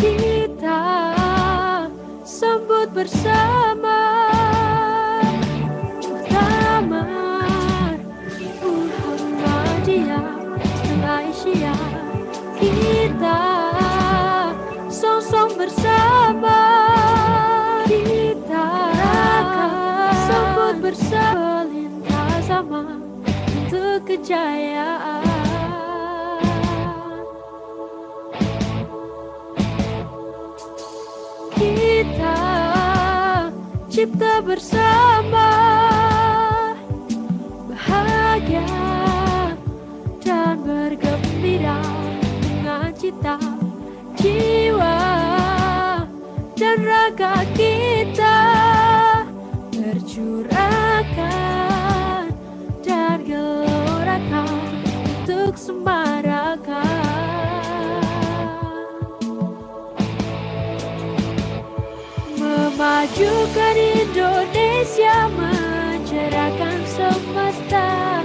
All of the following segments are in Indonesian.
Kita sambut bersama Muktamar Muhammadiyah Malaysia. Kita song-song bersama, kita sambut bersama lintas zaman untuk kejayaan. Kita cipta bersama bahagia dan bergembira dengan cita, jiwa dan raga kita tercurahkan dan gelorakan untuk semarakan memajukan Indonesia, mencerahkan semesta.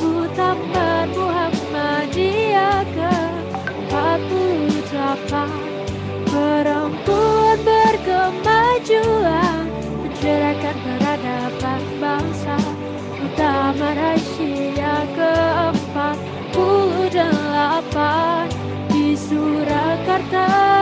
Muktamar Muhammadiyah ke-48, perempuan berkemajuan, mencerahkan peradaban bangsa. Muktamar Aisyah ke-48 di Surakarta.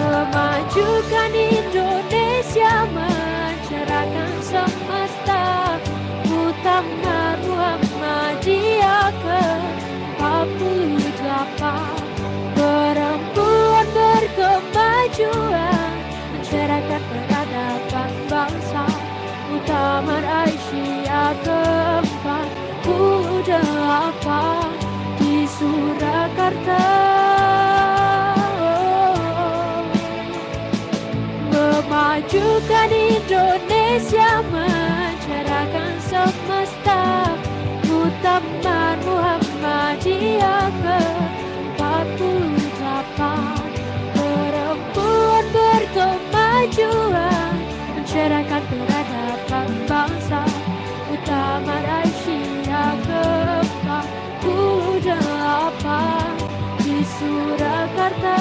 Memajukan Indonesia, mencerahkan semesta. Muktamar Muhammadiyah ke-48, perempuan berkemajuan, mencerahkan peradaban bangsa. Muktamar Aisyah ke-48 di Surakarta. Memajukan Indonesia, mencerahkan semesta. Muktamar Muhammadiyah ke-48, perempuan berkemajuan, mencerahkan peradaban bangsa. Muktamar Aisyah ke-48 di Surakarta.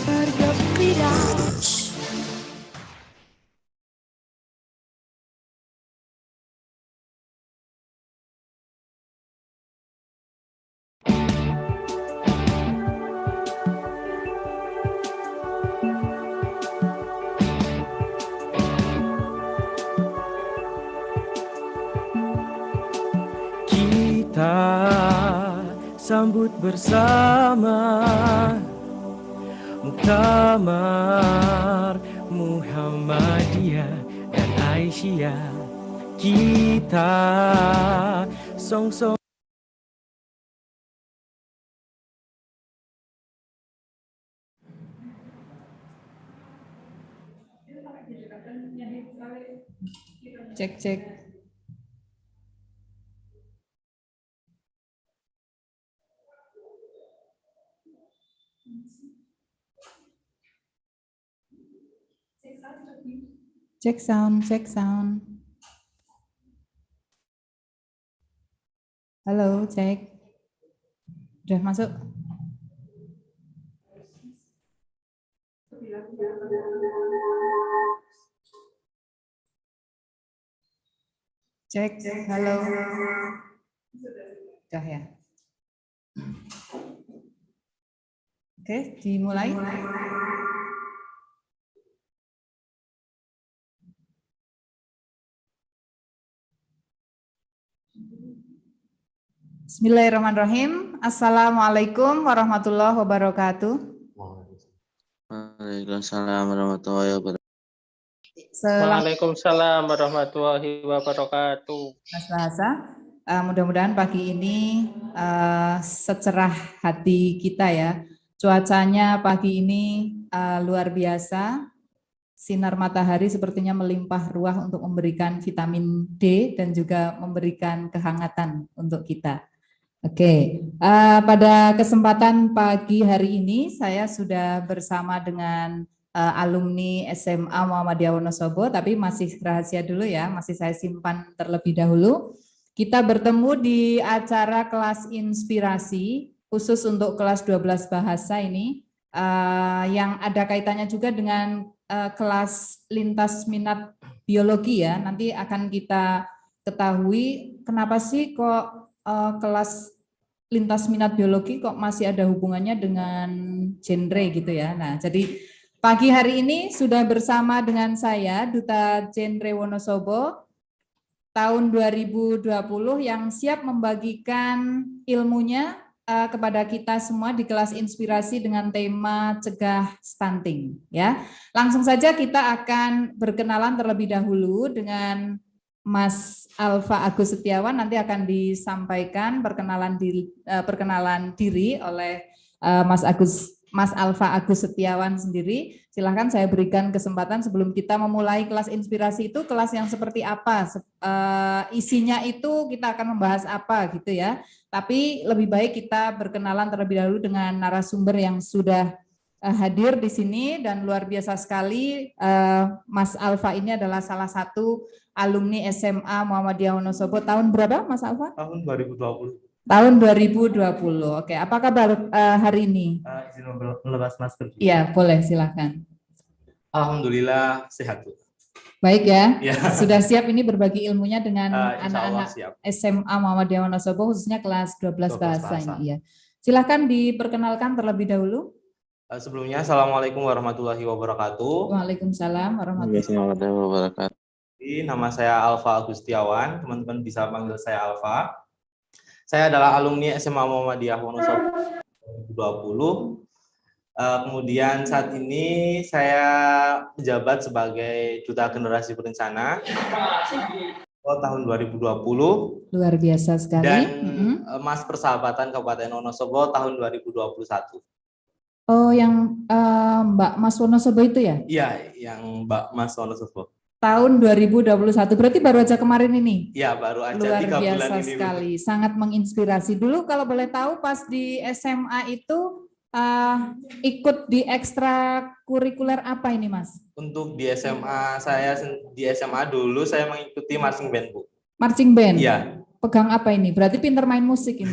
Bergembira. Kita sambut bersama Muktamar Muhammadiyah dan Aisyah. Kita song-song. Cek. Cek sound. Halo, cek. Udah masuk? Cek, halo. Udah ya. Oke, dimulai. Bismillahirrahmanirrahim. Assalamualaikum warahmatullahi wabarakatuh. Waalaikumsalam warahmatullahi wabarakatuh. Waalaikumsalam warahmatullahi wabarakatuh. Selasa, mudah-mudahan pagi ini secerah hati kita ya. Cuacanya pagi ini luar biasa. Sinar matahari sepertinya melimpah ruah untuk memberikan vitamin D dan juga memberikan kehangatan untuk kita. Oke, pada kesempatan pagi hari ini saya sudah bersama dengan alumni SMA Muhammadiyah Wonosobo, tapi masih rahasia dulu ya, masih saya simpan terlebih dahulu. Kita bertemu di acara kelas inspirasi khusus untuk kelas 12 bahasa ini, yang ada kaitannya juga dengan kelas lintas minat biologi ya. Nanti akan kita ketahui kenapa sih kok kelas lintas minat biologi kok masih ada hubungannya dengan genre gitu ya. Nah, jadi pagi hari ini sudah bersama dengan saya Duta Genre Wonosobo tahun 2020 yang siap membagikan ilmunya kepada kita semua di kelas inspirasi dengan tema cegah stunting ya. Langsung saja kita akan berkenalan terlebih dahulu dengan Mas Alfa Agus Setiawan, nanti akan disampaikan perkenalan diri oleh Mas Alfa Agus Setiawan sendiri. Silahkan saya berikan kesempatan sebelum kita memulai kelas inspirasi itu, kelas yang seperti apa, isinya itu kita akan membahas apa gitu ya. Tapi lebih baik kita berkenalan terlebih dahulu dengan narasumber yang sudah hadir di sini dan luar biasa sekali. Mas Alfa ini adalah salah satu alumni SMA Muhammadiyah Wonosobo tahun berapa Mas Alfa? Tahun 2020. Tahun 2020. Oke, apa kabar hari ini? Izin melepas masker. Iya, boleh silakan. Alhamdulillah sehat. Baik ya. Ya. Sudah siap ini berbagi ilmunya dengan Insya Allah anak-anak siap. SMA Muhammadiyah Wonosobo khususnya kelas 12 bahasa bahasa. ini ya. Silakan diperkenalkan terlebih dahulu. Sebelumnya Assalamualaikum warahmatullahi wabarakatuh. Waalaikumsalam warahmatullahi wabarakatuh. Nama saya Alfa Agus Setiawan, teman-teman bisa panggil saya Alfa. Saya adalah alumni SMA Muhammadiyah Wonosobo 2020. Kemudian saat ini saya menjabat sebagai Duta Generasi Berencana tahun 2020. Luar biasa sekali. Dan Mas Persahabatan Kabupaten Wonosobo tahun 2021. Oh, yang Mbak Mas Wonosobo itu ya? Iya, yang Mbak Mas Wonosobo. Tahun 2021, berarti baru aja kemarin ini? Iya, baru aja Luar 3 bulan biasa ini. sekali, sangat menginspirasi. Dulu kalau boleh tahu pas di SMA itu ikut di ekstrakurikuler apa ini Mas? Untuk di SMA, di SMA dulu saya mengikuti marching band, Bu. Marching band? Iya. Pegang apa ini? Berarti pinter main musik ini?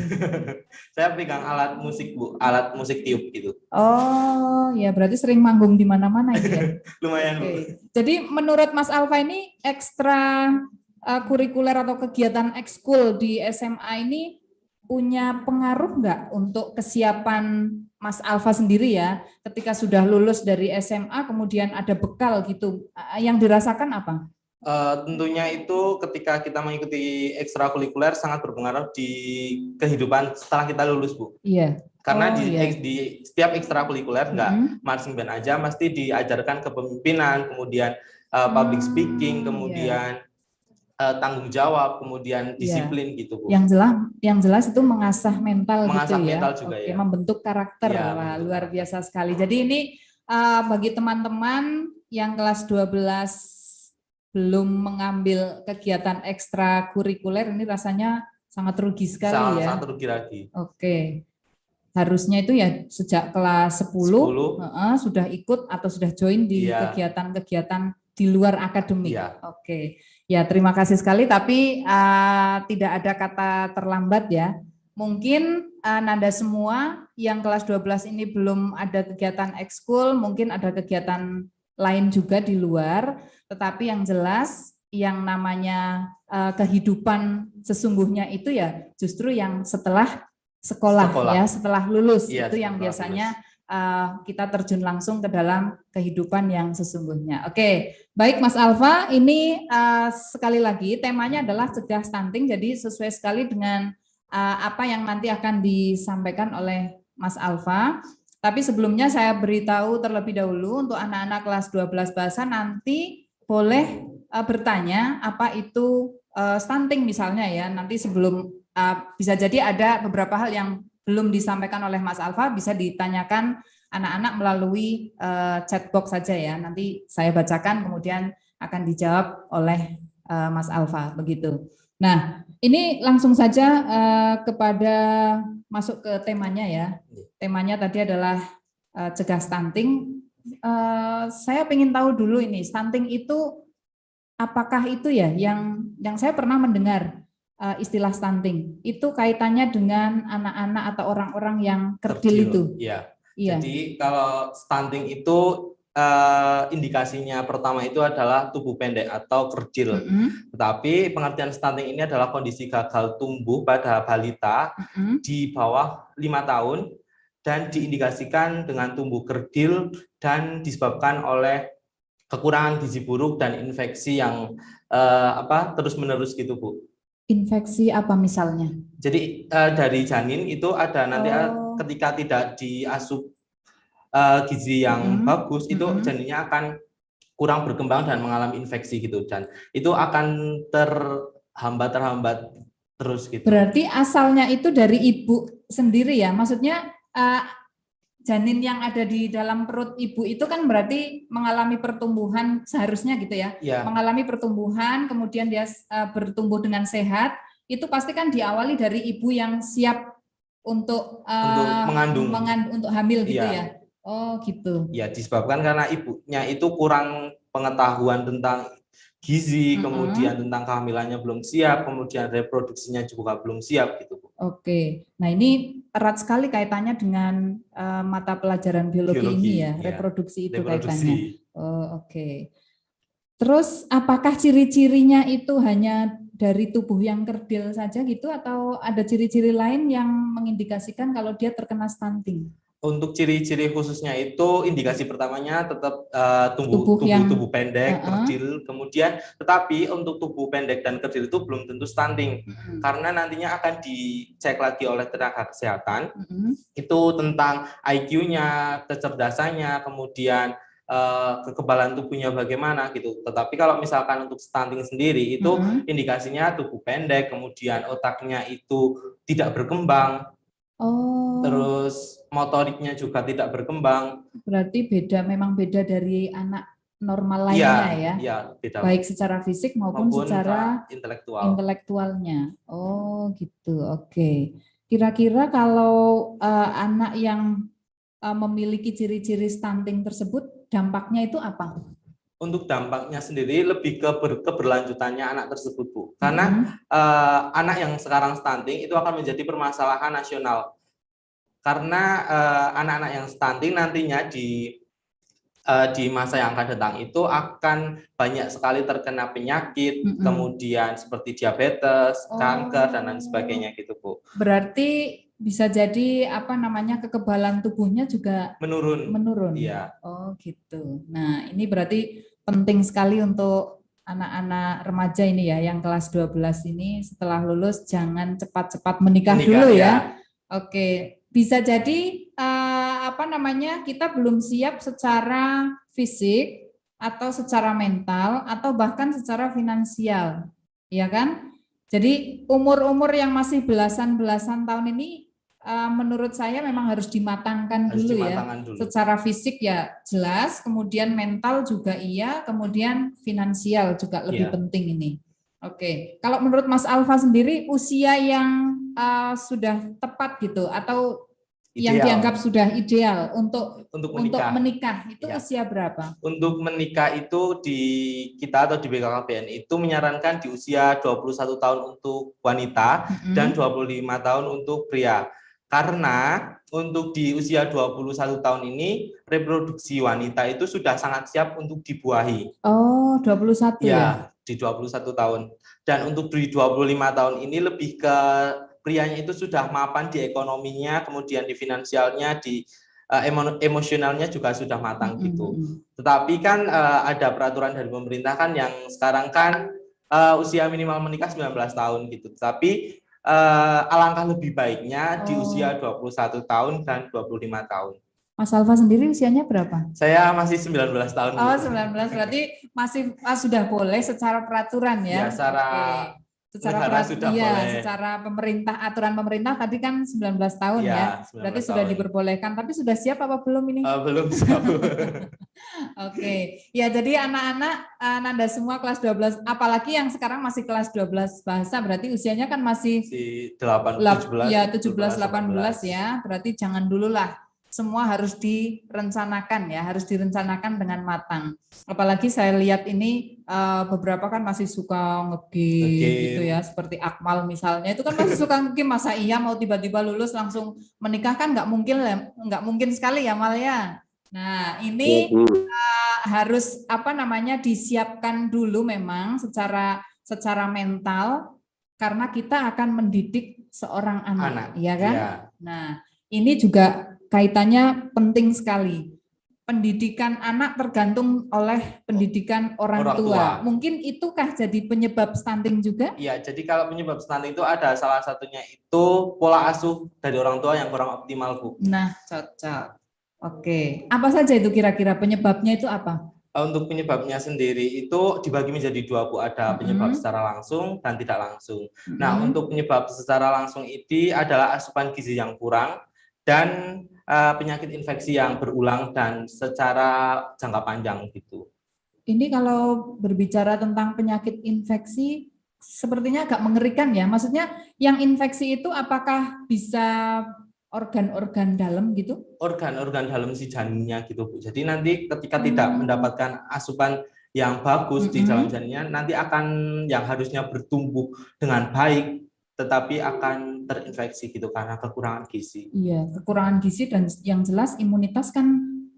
Saya pegang alat musik, Bu, alat musik tiup gitu. Oh, ya berarti sering manggung di mana-mana itu ya? Lumayan, Bu. Jadi menurut Mas Alfa ini ekstra kurikuler atau kegiatan ekskul di SMA ini punya pengaruh nggak untuk kesiapan Mas Alfa sendiri ya, ketika sudah lulus dari SMA kemudian ada bekal gitu, yang dirasakan apa? Tentunya itu ketika kita mengikuti ekstrakurikuler sangat berpengaruh di kehidupan setelah kita lulus, Bu. Iya. Karena di setiap ekstrakurikuler nggak marching band aja, mesti diajarkan kepemimpinan, kemudian public speaking, kemudian tanggung jawab, kemudian disiplin gitu, Bu. Yang jelas itu mengasah mental gitu ya. Mental juga ya. Membentuk karakter. Ya, wah, luar biasa sekali. Jadi ini bagi teman-teman yang kelas 12 belum mengambil kegiatan ekstrakurikuler ini rasanya sangat rugi sekali ya. Sangat rugi lagi. Oke. Harusnya itu ya sejak kelas 10. Sudah ikut atau sudah join di kegiatan-kegiatan di luar akademik. Iya. Oke. Ya, terima kasih sekali, tapi tidak ada kata terlambat ya. Mungkin Nanda semua yang kelas 12 ini belum ada kegiatan ekskul, mungkin ada kegiatan lain juga di luar, tetapi yang jelas yang namanya kehidupan sesungguhnya itu ya justru yang setelah sekolah. Ya, setelah lulus itu yang biasanya kita terjun langsung ke dalam kehidupan yang sesungguhnya. Oke, baik Mas Alfa, ini sekali lagi temanya adalah cegah stunting, jadi sesuai sekali dengan apa yang nanti akan disampaikan oleh Mas Alfa. Tapi sebelumnya saya beritahu terlebih dahulu untuk anak-anak kelas 12 bahasa nanti boleh bertanya apa itu stunting misalnya ya. Nanti sebelum bisa jadi ada beberapa hal yang belum disampaikan oleh Mas Alfa, bisa ditanyakan anak-anak melalui chat box saja ya. Nanti saya bacakan kemudian akan dijawab oleh Mas Alfa begitu. Nah, ini langsung saja kepada masuk ke temanya ya. Temanya tadi adalah cegah stunting. saya ingin tahu dulu ini, stunting itu apakah itu ya yang saya pernah mendengar istilah stunting itu kaitannya dengan anak-anak atau orang-orang yang kerdil itu. Iya. Iya. Jadi kalau stunting itu indikasinya pertama itu adalah tubuh pendek atau kerdil. Tetapi pengertian stunting ini adalah kondisi gagal tumbuh pada balita di bawah 5 tahun dan diindikasikan dengan tumbuh kerdil dan disebabkan oleh kekurangan gizi buruk dan infeksi yang terus-menerus gitu, Bu. Infeksi apa misalnya? Jadi dari janin itu ada nanti ketika tidak diasup gizi yang bagus, itu janinnya akan kurang berkembang dan mengalami infeksi gitu, dan itu akan terhambat terus gitu. Berarti asalnya itu dari ibu sendiri ya, maksudnya janin yang ada di dalam perut ibu itu kan berarti mengalami pertumbuhan seharusnya gitu ya, mengalami pertumbuhan, kemudian dia bertumbuh dengan sehat, itu pasti kan diawali dari ibu yang siap untuk mengandung, untuk hamil gitu ya. Oh gitu. Ya, disebabkan karena ibunya itu kurang pengetahuan tentang gizi, kemudian tentang kehamilannya belum siap, kemudian reproduksinya juga belum siap gitu. Oke, nah ini erat sekali kaitannya dengan mata pelajaran biologi ini ya, reproduksi itu kaitannya. Oh, oke. Terus apakah ciri-cirinya itu hanya dari tubuh yang kerdil saja gitu, atau ada ciri-ciri lain yang mengindikasikan kalau dia terkena stunting? Untuk ciri-ciri khususnya itu indikasi pertamanya tetap tubuh pendek, kerdil, kemudian tetapi untuk tubuh pendek dan kerdil itu belum tentu stunting, karena nantinya akan dicek lagi oleh tenaga kesehatan itu tentang IQ-nya, kecerdasannya, kemudian kekebalan tubuhnya bagaimana gitu. Tetapi kalau misalkan untuk stunting sendiri itu indikasinya tubuh pendek, kemudian otaknya itu tidak berkembang. Terus motoriknya juga tidak berkembang. Berarti memang beda dari anak normal lainnya ya? Iya, beda. Baik secara fisik maupun secara intelektualnya. Oh gitu, oke. Kira-kira kalau anak yang memiliki ciri-ciri stunting tersebut, dampaknya itu apa? Untuk dampaknya sendiri lebih ke keberlanjutannya anak tersebut, Bu. Karena anak yang sekarang stunting itu akan menjadi permasalahan nasional. Karena anak-anak yang stunting nantinya di masa yang akan datang itu akan banyak sekali terkena penyakit, kemudian seperti diabetes, kanker, dan lain sebagainya gitu, Bu. Berarti bisa jadi kekebalan tubuhnya juga menurun. Iya. Oh gitu. Nah ini berarti penting sekali untuk anak-anak remaja ini ya, yang kelas 12 ini setelah lulus jangan cepat-cepat menikah dulu ya. Oke. Bisa jadi kita belum siap secara fisik atau secara mental atau bahkan secara finansial, ya kan? Jadi umur-umur yang masih belasan tahun ini menurut saya memang harus dimatangkan dulu ya. Secara fisik ya jelas, kemudian mental juga iya, kemudian finansial juga lebih penting ini. Oke, kalau menurut Mas Alfa sendiri usia yang sudah tepat gitu atau yang dianggap sudah ideal untuk menikah itu usia berapa? Untuk menikah itu di kita atau di BKKBN itu menyarankan di usia 21 tahun untuk wanita dan 25 tahun untuk pria. Karena untuk di usia 21 tahun ini reproduksi wanita itu sudah sangat siap untuk dibuahi. Oh, 21 ya? Di 21 tahun. Dan untuk di 25 tahun ini lebih ke prianya itu sudah mapan di ekonominya, kemudian di finansialnya, di emosionalnya juga sudah matang gitu. Tetapi kan ada peraturan dari pemerintah kan yang sekarang kan usia minimal menikah 19 tahun gitu. Tapi alangkah lebih baiknya di usia 21 tahun dan 25 tahun. Mas Alfa sendiri usianya berapa? Saya masih 19 tahun. Oh, 19 berarti masih sudah boleh secara peraturan ya? Secara pemerintah, aturan pemerintah tadi kan 19 tahun ya. Berarti sudah diperbolehkan, tapi sudah siap apa belum ini? Belum siap. Oke. Ya, jadi anak-anak Nanda semua kelas 12, apalagi yang sekarang masih kelas 12 bahasa, berarti usianya kan masih 17 ya 17 18 ya. Berarti jangan dulu lah semua harus direncanakan ya, harus direncanakan dengan matang. Apalagi saya lihat ini beberapa kan masih suka nge-game gitu ya, seperti Akmal misalnya, itu kan masih suka nge-game, masa iya mau tiba-tiba lulus langsung menikah kan nggak mungkin sekali ya Mal ya. Nah ini harus disiapkan dulu memang secara mental karena kita akan mendidik seorang anak. Ya kan? Ya. Nah ini juga kaitannya penting sekali. Pendidikan anak tergantung oleh pendidikan orang tua. Mungkin itukah jadi penyebab stunting juga? Iya, jadi kalau penyebab stunting itu ada salah satunya itu pola asuh dari orang tua yang kurang optimal, Bu. Nah, cocok. Oke. Apa saja itu kira-kira penyebabnya itu apa? Untuk penyebabnya sendiri itu dibagi menjadi dua, Bu. Ada penyebab secara langsung dan tidak langsung. Nah, untuk penyebab secara langsung ini adalah asupan gizi yang kurang dan penyakit infeksi yang berulang dan secara jangka panjang gitu. Ini kalau berbicara tentang penyakit infeksi sepertinya agak mengerikan ya. Maksudnya yang infeksi itu apakah bisa organ-organ dalam gitu? Organ-organ dalam si janinnya gitu, Bu. Jadi nanti ketika tidak mendapatkan asupan yang bagus di dalam janinnya, nanti akan yang harusnya bertumbuh dengan baik tetapi akan terinfeksi gitu karena kekurangan gizi. Iya, kekurangan gizi dan yang jelas imunitas kan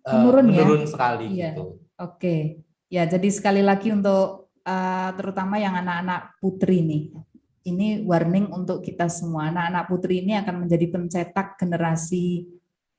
menurun ya. Menurun sekali iya. Gitu. Oke. Ya, jadi sekali lagi untuk terutama yang anak-anak putri nih. Ini warning untuk kita semua. Anak-anak putri ini akan menjadi pencetak generasi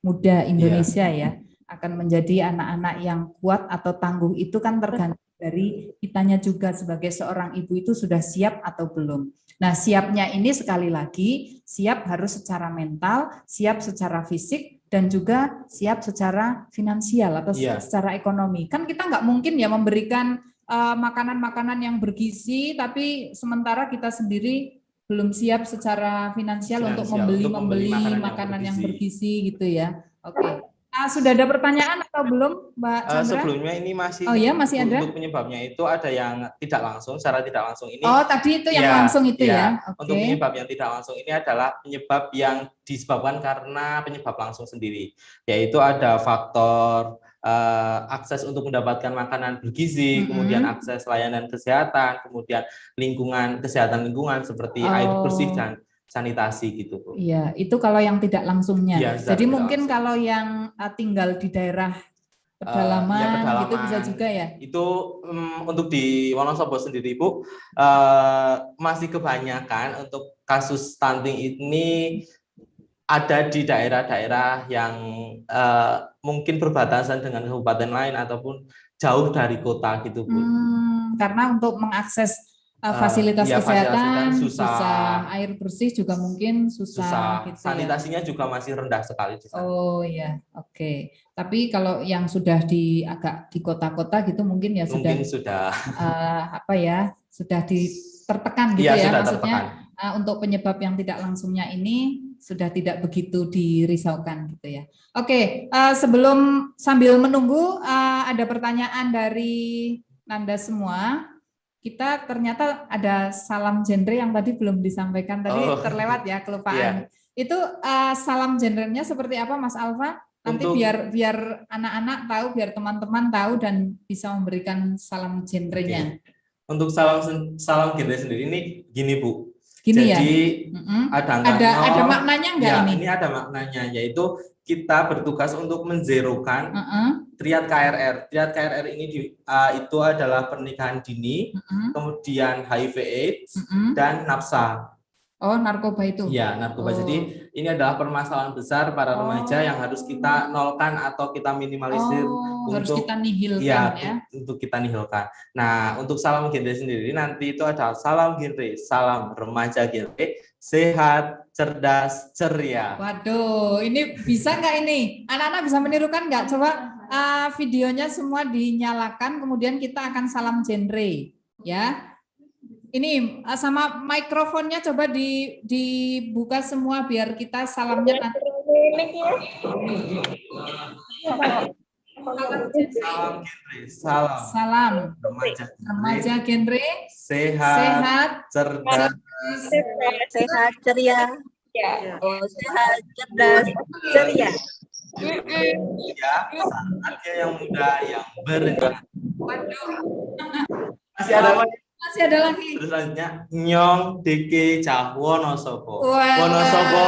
muda Indonesia ya. Akan menjadi anak-anak yang kuat atau tangguh itu kan tergantung dari kitanya juga sebagai seorang ibu itu sudah siap atau belum. Nah, siapnya ini sekali lagi, siap harus secara mental, siap secara fisik, dan juga siap secara finansial atau secara ekonomi. Kan kita nggak mungkin ya memberikan makanan-makanan yang bergizi, tapi sementara kita sendiri belum siap secara finansial untuk membeli makanan yang bergizi gitu ya. Oke. Sudah ada pertanyaan atau belum, Mbak Chandra? Sebelumnya ini masih. Oh ya, masih ada. Untuk penyebabnya itu ada yang tidak langsung, secara tidak langsung ini. Oh, tadi itu yang langsung itu ya. Okay. Untuk penyebab yang tidak langsung ini adalah penyebab yang disebabkan karena penyebab langsung sendiri, yaitu ada faktor akses untuk mendapatkan makanan bergizi, kemudian akses layanan kesehatan, kemudian kesehatan lingkungan seperti air bersih dan sanitasi gitu, Bu. Iya, itu kalau yang tidak langsungnya. Ya, jadi mungkin langsung. Kalau yang tinggal di daerah pedalaman, gitu bisa juga ya. Itu untuk di Wonosobo sendiri, Bu, masih kebanyakan untuk kasus stunting ini ada di daerah-daerah yang mungkin berbatasan dengan kabupaten lain ataupun jauh dari kota gitu, Bu. Karena untuk mengakses fasilitas kesehatan susah, air bersih juga mungkin susah gitu sanitasinya ya. Juga masih rendah sekali di sana. Oh iya, oke. Tapi kalau yang sudah agak di kota-kota gitu mungkin ya mungkin sudah sudah tertekan gitu ya maksudnya untuk penyebab yang tidak langsungnya ini sudah tidak begitu dirisaukan gitu ya. Oke, sambil menunggu ada pertanyaan dari Nanda semua. Kita ternyata ada salam genre yang tadi belum disampaikan tadi terlewat ya kelupaan. Itu salam genrenya seperti apa Mas Alfa? Nanti biar anak-anak tahu, biar teman-teman tahu dan bisa memberikan salam genrenya. Untuk salam genre sendiri ini gini Bu. Jadi ada maknanya enggak ini? Ini ada maknanya, yaitu kita bertugas untuk menzerokan triad KRR. Triad KRR ini itu adalah pernikahan dini, kemudian HIV/AIDS dan nafsa. Oh, narkoba itu? Iya, narkoba. Jadi ini adalah permasalahan besar para remaja yang harus kita nolkan atau kita minimalisir harus kita nihilkan ya. Untuk kita nihilkan. Nah, untuk salam genre sendiri nanti itu ada salam genre, salam remaja genre, sehat, cerdas, ceria. Waduh, ini bisa nggak ini? Anak-anak bisa menirukan nggak? Coba videonya semua dinyalakan, kemudian kita akan salam genre, ya. Ini sama mikrofonnya coba dibuka semua biar kita salamnya nanti. Salam remaja genre, sehat, cerdas, sehat ceria, sehat cerdas ceria. Ya, saatnya yang muda yang berencana. Waduh, Masih ada lagi. masih ada lagi. Terus selanjutnya Nyong Deke Cah Wonosobo. Wah. Wonosobo.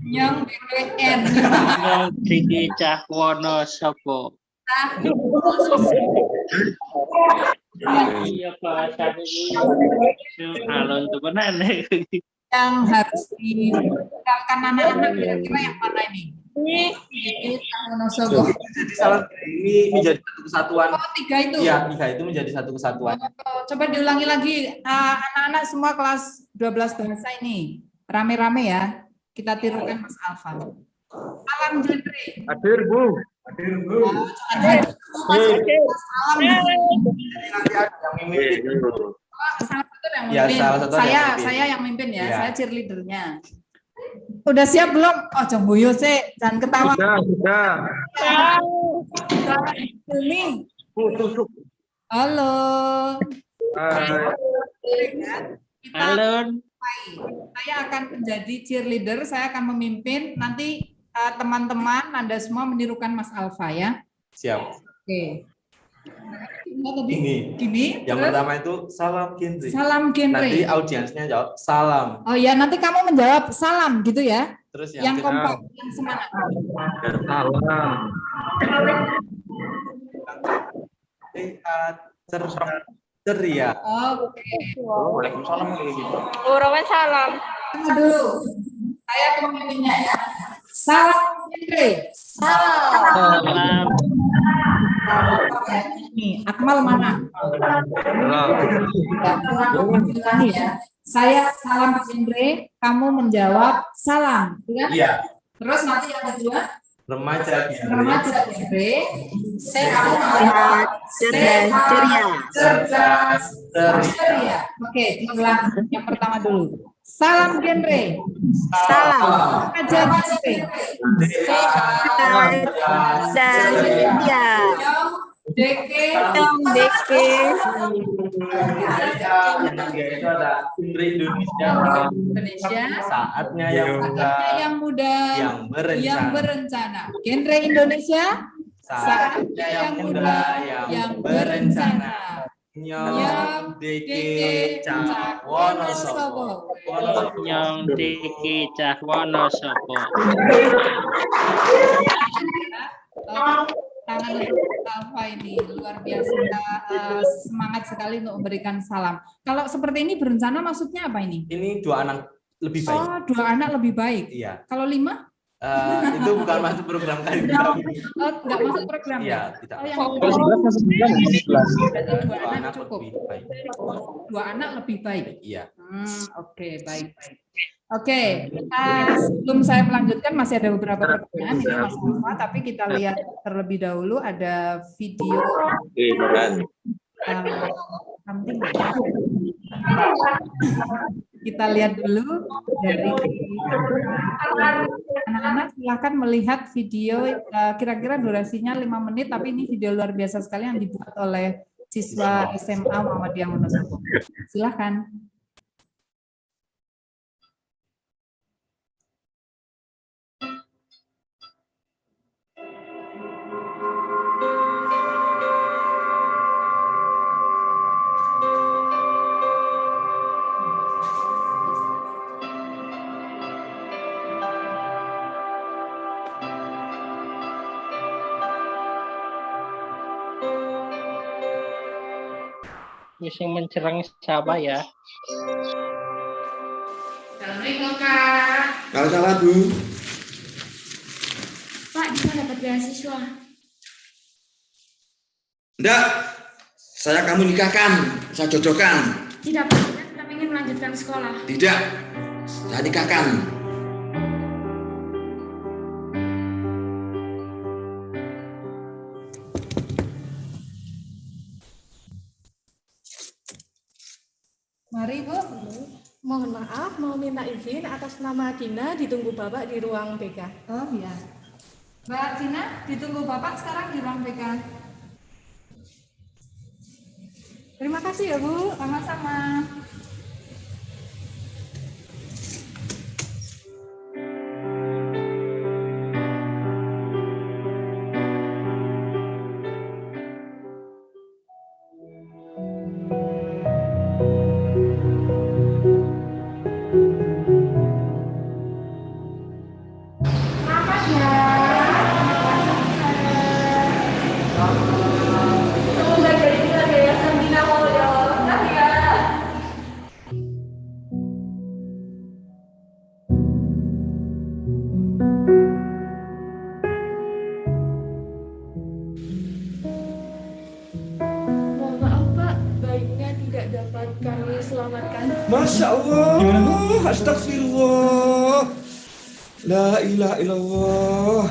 Nyong BPN. Nyong Diki Cah Wonosobo. Iya bahasa ini. Alon temenan. Yang harus ditinggalkan anak-anak kira-kira yang mana ini? Ini Wonosobo. Jadi salah ini menjadi satu kesatuan. Oh, 3 itu. Iya, 3 itu menjadi satu kesatuan. Coba diulangi lagi, anak-anak semua kelas 12 bahasa ini. Rame-rame ya. Kita tirukan Mas Alfa. Salam genre. Hadir, Bu. Hadir, Bu. Salam. Nanti ada yang memimpin. Salah satu yang Ya, mimpin. salah satu yang mimpin. Saya yang mimpin ya. Ya. Saya cheerleadernya. Udah siap belum? Oh, jangan guyu sih. Jangan ketawa. Sudah. Ini. Bu, tusuk. Halo. Kita Alon. Saya akan menjadi cheerleader, saya akan memimpin. Nanti teman-teman Anda semua menirukan Mas Alfa ya. Siap. Oke. Tadi Gini. Yang terus pertama itu salam genre. salam genre. Nanti audiensnya jawab salam. Oh ya, nanti kamu menjawab salam gitu ya. Terus Yang yang kompak, yang semangat. Salam. sehat, ceria. Oke. Waalaikumsalam. Salam. Tunggu dulu. Saya pemimpinnya ya. Salam genre. Salam. Nih, Akmal mana? Ya. Saya salam genre, kamu menjawab salam, ya? Iya. Terus nanti yang kedua, Remaja genre. remaja genre, sehat, cerdas, ceria. Oke, diulang yang pertama dulu. Salam genre. Salam. Remaja genre. Sehat, ceria. Deke. Yang ketiga itu ada genre Indonesia. Indonesia. Saatnya yang muda. Yang muda. Yang berencana. Genre Indonesia. Saatnya yang muda. Yang berencana. Nyong Deke Cah Wonosobo. Nyong Diki Cah Wonosobo. Tangan untuk Alfa ini luar biasa, semangat sekali untuk memberikan salam. Kalau seperti ini berencana maksudnya apa ini? Ini 2 anak lebih baik. Oh, 2 anak lebih baik. Iya. Kalau 5? Itu bukan masuk program kami. Oh, enggak masuk program. Iya, tidak. Oh, yang Berarti 2 2 anak anak cukup. lebih baik. 2 anak lebih baik. Iya. Oke, baik. Oke, sebelum saya melanjutkan masih ada beberapa pertanyaan ini Mas Alfa, tapi kita lihat terlebih dahulu ada video. Something. Kita lihat dulu dari anak-anak, silakan melihat video, kira-kira durasinya 5 menit, tapi ini video luar biasa sekali yang dibuat oleh siswa SMA Muhammadiyah Wonosobo. Silakan. Yang mencerang siapa ya? Assalamualaikum Kak. Kalau salah Bu. Pak, bisa dapat beasiswa. Enggak. Saya kamu nikahkan, saya jodohkan. Tidak, Pak. Kita tetap ingin melanjutkan sekolah. Tidak. Saya nikahkan. Mari Bu. Mohon maaf, mau minta izin atas nama Dina, ditunggu Bapak di ruang BK. Oh iya. Mbak Dina, ditunggu Bapak sekarang di ruang BK. Terima kasih ya Bu. Sama-sama. Masya Allah, astagfirullah. La ilaha illallah.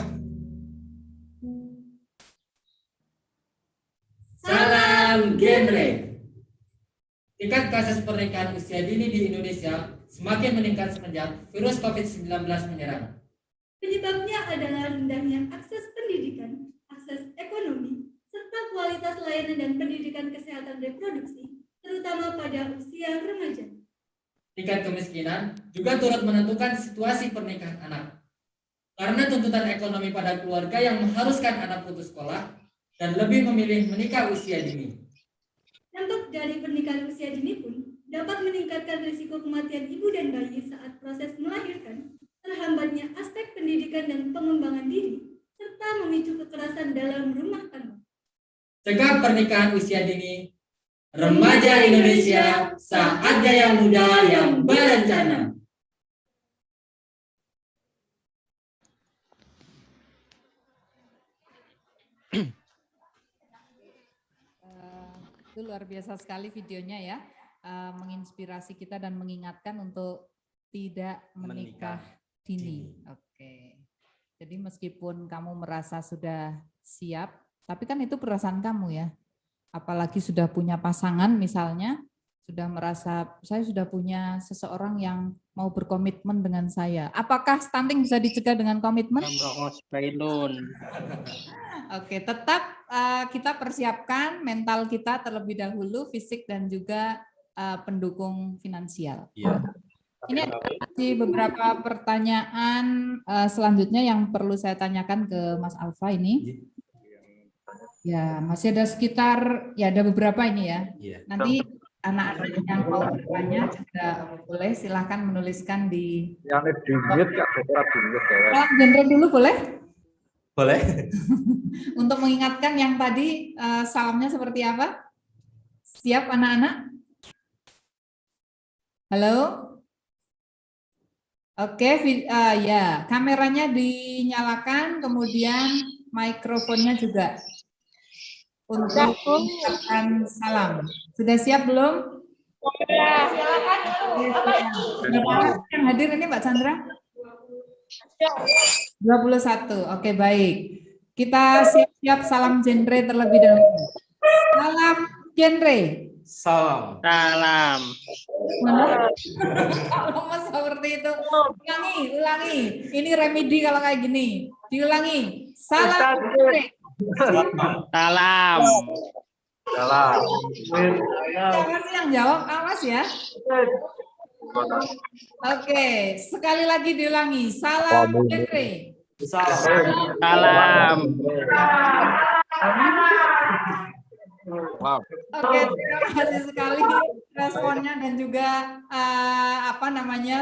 Salam genre. Tingkat kasus pernikahan usia dini di Indonesia semakin meningkat semenjak virus COVID-19 menyerang. Penyebabnya adalah rendahnya akses pendidikan, akses ekonomi, serta kualitas layanan dan pendidikan kesehatan reproduksi, terutama pada usia remaja. Tingkat kemiskinan juga turut menentukan situasi pernikahan anak. Karena tuntutan ekonomi pada keluarga yang mengharuskan anak putus sekolah dan lebih memilih menikah usia dini. Dampak dari pernikahan usia dini pun dapat meningkatkan risiko kematian ibu dan bayi saat proses melahirkan, terhambatnya aspek pendidikan dan pengembangan diri, serta memicu kekerasan dalam rumah tangga. Cegah pernikahan usia dini. Remaja Indonesia, saatnya yang muda yang berencana. Itu luar biasa sekali videonya ya, menginspirasi kita dan mengingatkan untuk tidak menikah dini. Oke. Jadi meskipun kamu merasa sudah siap, tapi kan itu perasaan kamu ya. Apalagi sudah punya pasangan misalnya, sudah merasa saya sudah punya seseorang yang mau berkomitmen dengan saya. Apakah stunting bisa dicegah dengan komitmen? Oke, tetap kita persiapkan mental kita terlebih dahulu, fisik dan juga pendukung finansial. Iya. Ini ada beberapa pertanyaan selanjutnya yang perlu saya tanyakan ke Mas Alfa ini. Ya, masih ada sekitar, ya ada beberapa ini ya. Iya. Nanti anak-anak yang mau bertanya juga boleh silahkan menuliskan di. Salam genre dulu boleh? Boleh. Untuk mengingatkan yang tadi salamnya seperti apa? Siap anak-anak? Halo? Oke, ya kameranya dinyalakan, kemudian mikrofonnya juga untuk mengucapkan salam. Sudah siap belum? Ya, silakan dulu. Berapa yang hadir ini Mbak Chandra? 21. Oke, baik. Kita siap-siap salam genre terlebih dahulu. Salam genre. Salam. Kalau seperti itu, ulangi. Ini remedi kalau kayak gini. Diulangi. Salam genre. Salam. Siapa sih yang jawab? Awas ya. Oke, sekali lagi diulangi. Salam genre. Salam. Oke, terima kasih sekali responnya dan juga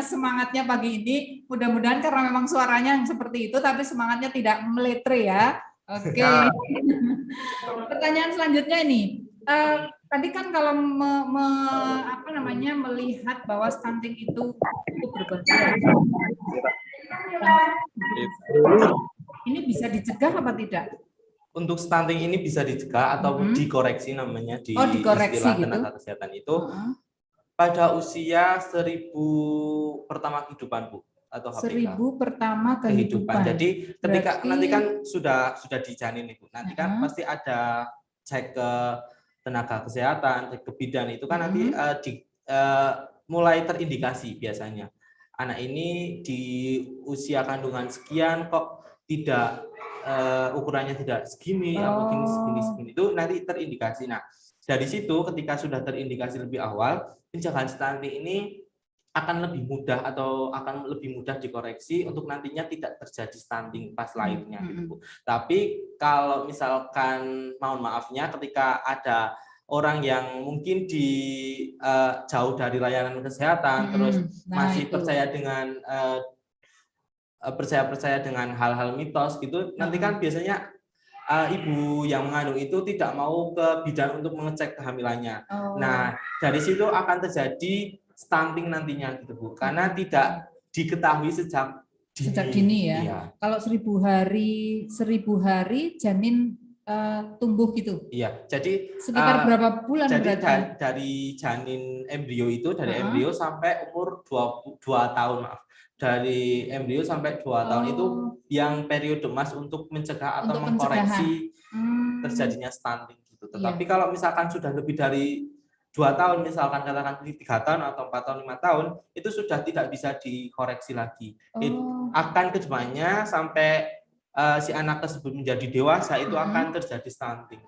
semangatnya pagi ini. Mudah-mudahan karena memang suaranya yang seperti itu, tapi semangatnya tidak meletre ya. Oke. Pertanyaan selanjutnya ini. Tadi kan kalau melihat bahwa stunting itu berbahaya. Ini bisa dicegah apa tidak? Untuk stunting ini bisa dicegah atau dikoreksi namanya di dikoreksi istilah gitu. tenaga kesehatan itu pada usia 1000 pertama kehidupan, Bu, atau HPK. 1000 pertama kehidupan. Jadi ketika nanti kan sudah dijanin Ibu. Nanti kan pasti ada cek ke tenaga kesehatan, cek ke bidan itu kan nanti mulai terindikasi biasanya. Anak ini di usia kandungan sekian kok tidak ukurannya tidak segini atau segini itu nanti terindikasi. Nah, dari situ ketika sudah terindikasi lebih awal, pencegahan stunting ini akan lebih mudah atau akan lebih mudah dikoreksi untuk nantinya tidak terjadi stunting pas lahirnya gitu. Tapi kalau misalkan mohon maafnya ketika ada orang yang mungkin jauh dari layanan kesehatan terus masih percaya dengan hal-hal mitos gitu, nanti kan biasanya ibu yang mengandung itu tidak mau ke bidan untuk mengecek kehamilannya. Nah, dari situ akan terjadi stunting nantinya gitu Bu, karena tidak diketahui sejak dini ya. Iya. Kalau 1000 hari janin tumbuh gitu. Iya, jadi Sekitar berapa bulan jadi berarti? dari janin embrio itu dari Uh-uh. embrio sampai umur 2 tahun, maaf. Dari embrio sampai 2 tahun itu yang periode Mas untuk mencegah atau Untuk mengkoreksi pencegahan. terjadinya stunting gitu. Iya. Tetapi kalau misalkan sudah lebih dari 2 tahun, misalkan katakan 3 tahun atau 4 tahun, 5 tahun, itu sudah tidak bisa dikoreksi lagi. Akan kedepannya sampai si anak tersebut menjadi dewasa itu akan terjadi stunting.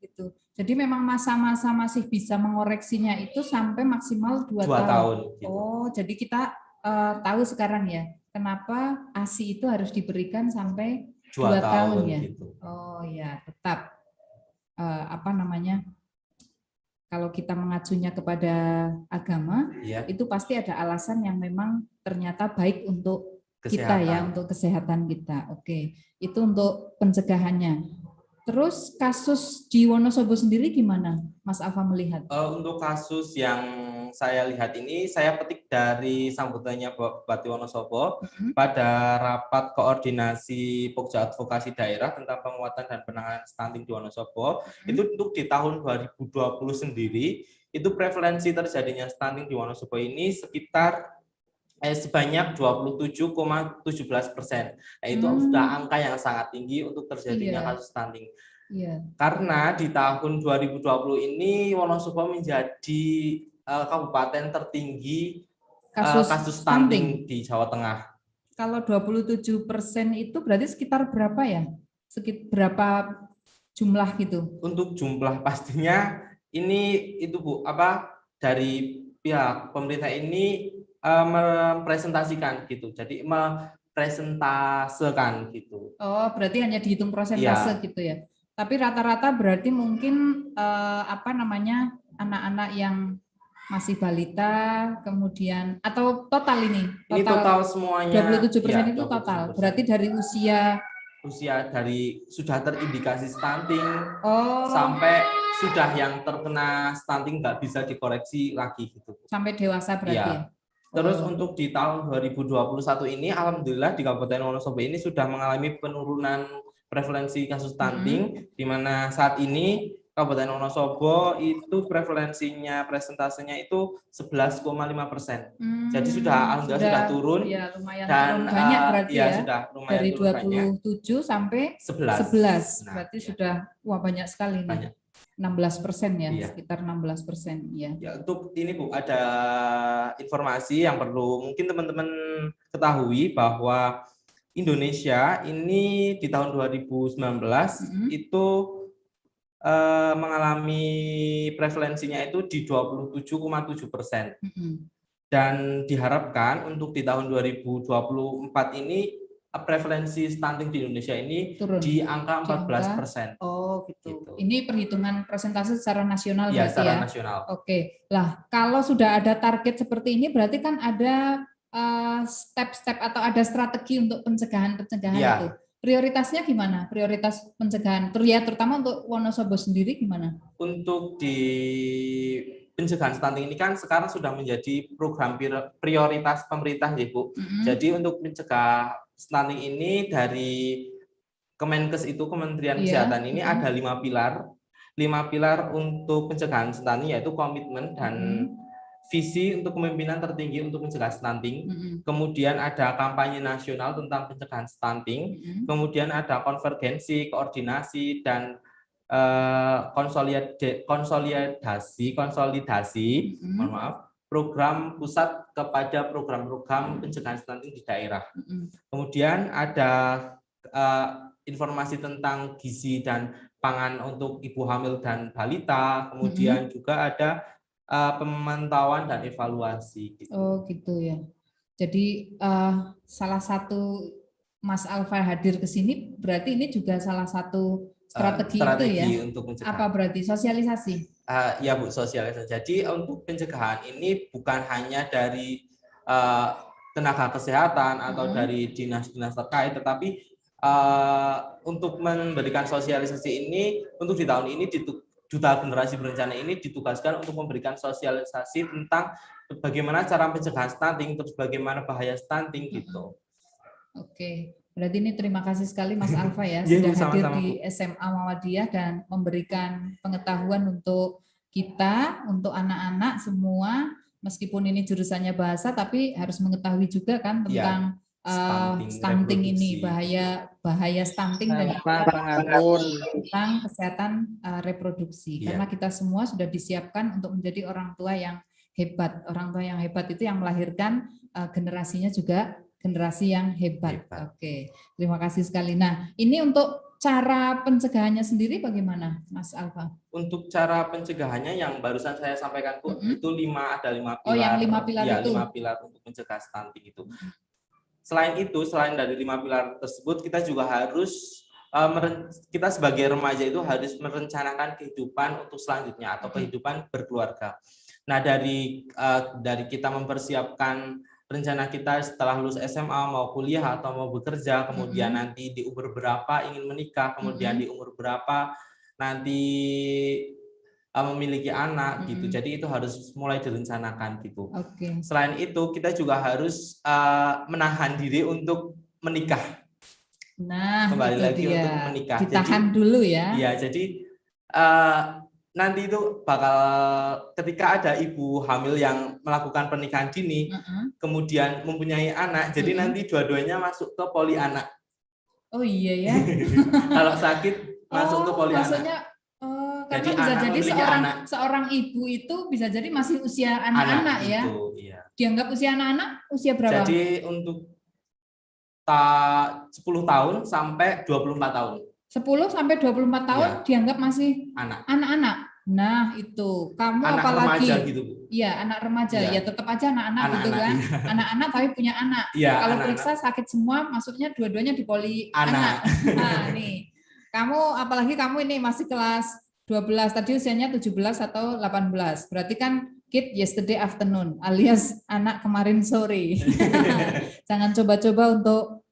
Gitu. Jadi memang masa-masa masih bisa mengoreksinya itu sampai maksimal 2 tahun. Gitu. Jadi kita tahu sekarang ya, kenapa ASI itu harus diberikan sampai 2 tahun ya. Gitu. Oh ya, tetap apa namanya? Kalau kita mengacunya kepada agama, itu pasti ada alasan yang memang ternyata baik untuk kita ya, untuk kesehatan kita. Oke, itu untuk pencegahannya. Terus kasus di Wonosobo sendiri gimana, Mas Alfa melihat? Untuk kasus yang saya lihat ini, saya petik dari sambutannya Bupati Wonosobo pada rapat koordinasi Pokja Advokasi Daerah tentang penguatan dan penanganan stunting di Wonosobo. Itu untuk di tahun 2020 sendiri, itu prevalensi terjadinya stunting di Wonosobo ini sekitar sebanyak 27,17%. Nah, itu sudah angka yang sangat tinggi untuk terjadinya kasus stunting. Karena di tahun 2020 ini Wonosobo menjadi kabupaten tertinggi kasus stunting di Jawa Tengah. Kalau 27% itu berarti sekitar berapa ya? Berapa jumlah gitu? Untuk jumlah pastinya ini itu Bu, dari pihak pemerintah ini mempresentasikan gitu. Jadi mempresentasekan gitu. Oh, berarti hanya dihitung persentase gitu ya. Tapi rata-rata berarti mungkin anak-anak yang masih balita, kemudian atau total ini? Ini total semuanya. 27% itu total. Berarti dari usia dari sudah terindikasi stunting sampai sudah yang terkena stunting nggak bisa dikoreksi lagi gitu. Sampai dewasa berarti ya. Terus untuk di tahun 2021 ini, alhamdulillah di Kabupaten Wonosobo ini sudah mengalami penurunan prevalensi kasus stunting, di mana saat ini Kabupaten Wonosobo itu presentasenya itu 11,5%. Jadi sudah alhamdulillah sudah turun. Ya, lumayan dan turun banyak berarti ya. Sudah lumayan dari turun 27 sampai 11. Berarti sudah banyak sekali nih. 16% ya, sekitar 16% ya. Untuk ini Bu, ada informasi yang perlu mungkin teman-teman ketahui bahwa Indonesia ini di tahun 2019 itu mengalami prevalensinya itu di 27,7%. Dan diharapkan untuk di tahun 2024 ini prevalensi stunting di Indonesia ini turun di angka 14%. Oh gitu. Ini perhitungan persentase secara nasional berarti secara nasional. Oke. Lah, kalau sudah ada target seperti ini berarti kan ada step-step atau ada strategi untuk pencegahan itu. Prioritasnya gimana? Prioritas pencegahan terutama untuk Wonosobo sendiri gimana? Untuk di pencegahan stunting ini kan sekarang sudah menjadi program prioritas pemerintah ya Bu. Jadi untuk mencegah stunting ini dari Kemenkes itu Kementerian Kesehatan ini ada 5 pilar. 5 pilar untuk pencegahan stunting yaitu komitmen dan visi untuk kepemimpinan tertinggi untuk mencegah stunting. Kemudian ada kampanye nasional tentang pencegahan stunting. Kemudian ada konvergensi, koordinasi dan konsolidasi program pusat kepada program-program pencegahan stunting di daerah. Kemudian ada informasi tentang gizi dan pangan untuk ibu hamil dan balita. Kemudian juga ada pemantauan dan evaluasi. Oh gitu ya. Jadi salah satu Mas Alfa hadir ke sini berarti ini juga salah satu strategi itu ya. Untuk mencegah. Apa berarti sosialisasi? Ya Bu, sosialisasi. Jadi untuk pencegahan ini bukan hanya dari tenaga kesehatan atau dari dinas-dinas terkait, tetapi untuk memberikan sosialisasi ini untuk di tahun ini Duta Generasi Berencana ini ditugaskan untuk memberikan sosialisasi tentang bagaimana cara pencegahan stunting, terus bagaimana bahaya stunting gitu. Oke. Berarti ini terima kasih sekali Mas Alfa ya Iya, sudah Bu, hadir sama-sama, di Bu. SMA Muhammadiyah dan memberikan pengetahuan untuk kita, untuk anak-anak semua, meskipun ini jurusannya bahasa tapi harus mengetahui juga kan tentang stunting ini, bahaya stunting dan juga tentang kesehatan reproduksi. Iya. Karena kita semua sudah disiapkan untuk menjadi orang tua yang hebat. Orang tua yang hebat itu yang melahirkan generasinya juga generasi yang hebat. Oke, terima kasih sekali. Nah, ini untuk cara pencegahannya sendiri bagaimana, Mas Alfa? Untuk cara pencegahannya yang barusan saya sampaikan Bu, itu ada 5 pilar. Oh, yang 5 pilar ya, itu. 5 pilar untuk mencegah stunting itu. Selain dari 5 pilar tersebut, kita juga harus kita sebagai remaja itu harus merencanakan kehidupan untuk selanjutnya atau kehidupan berkeluarga. Nah, dari kita mempersiapkan rencana kita setelah lulus SMA mau kuliah atau mau bekerja, kemudian nanti di umur berapa ingin menikah, kemudian di umur berapa nanti memiliki anak gitu. Jadi itu harus mulai direncanakan gitu. Selain itu kita juga harus menahan diri untuk menikah. Nah, kembali itu lagi dia. untuk menikah. Ditahan dulu ya. Iya, jadi nanti itu bakal ketika ada ibu hamil yang melakukan pernikahan dini, kemudian mempunyai anak, jadi nanti dua-duanya masuk ke poli anak. Oh iya ya. Kalau sakit masuk ke poli maksudnya, anak. Karena Jadi bisa anak jadi memiliki seorang ibu itu bisa jadi masih usia anak-anak ya. Itu, iya. Dianggap usia anak-anak usia berapa? Jadi untuk 10 tahun sampai 24 tahun. 10 sampai 24 tahun Ya. dianggap masih anak-anak. Nah, itu. Kamu anak apalagi? Remaja gitu, Bu. Iya, anak remaja. Ya, tetap aja anak-anak gitu kan. Iya. Anak-anak tapi punya anak. Iya, kalau anak-anak. periksa sakit semua, maksudnya dua-duanya di poli Anak. Nah, nih. Kamu apalagi kamu ini masih kelas 12, tadi usianya 17 atau 18. Berarti kan kid yesterday afternoon alias anak kemarin sore. Jangan coba-coba untuk